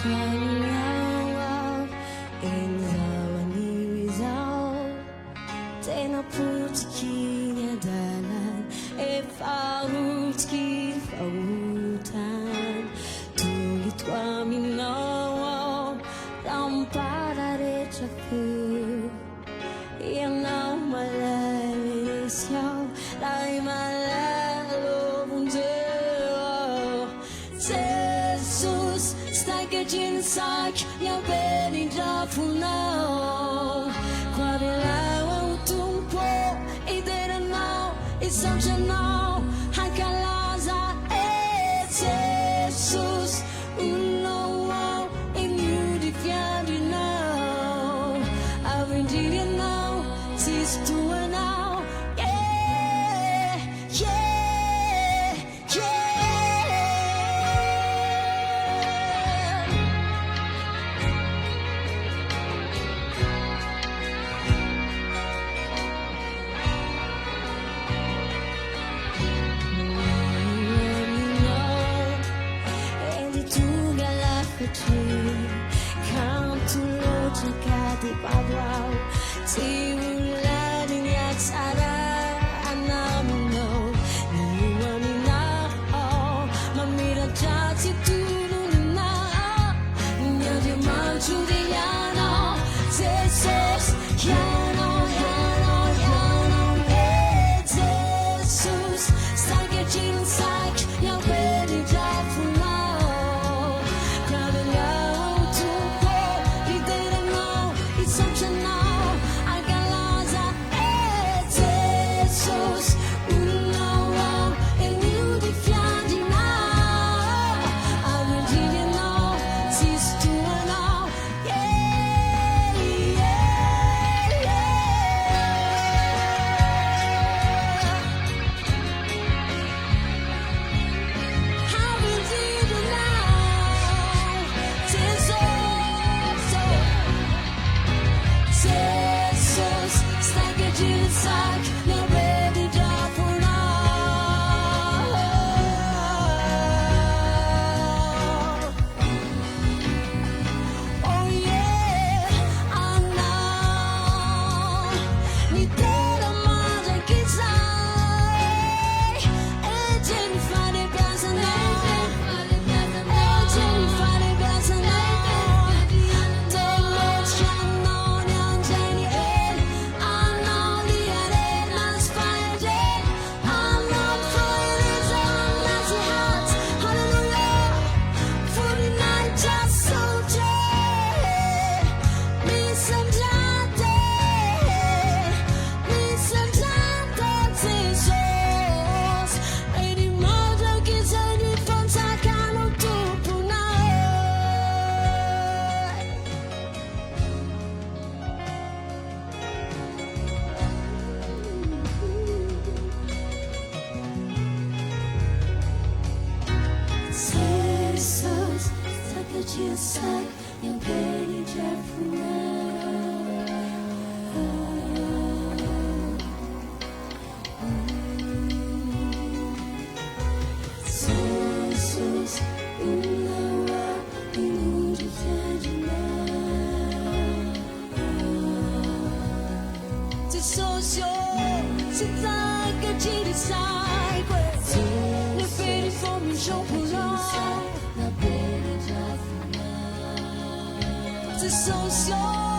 Fianinao enzao anirizao tena potiky ny adalan efa otiky faotany tolito aminao raha mipararehetra feo ianao malay resy aho raha malay lovondeo Jesus staccaggin sac yang penindrafonao quavelao ao tompo ideranao isanjanao hankalaza Jesus unao imiody fiandrinao avindrinyanao tsisy toanao Canto louco cada igual se ular em aksara anamno ni wanina mamira jati turuna nyadi manchuriano Jesus yano Jesus saga jinsak yang beri jafuna just like yang Jesus unawa inuji c'est ça que tu dis ça ne fais for me Jean Paul c'est social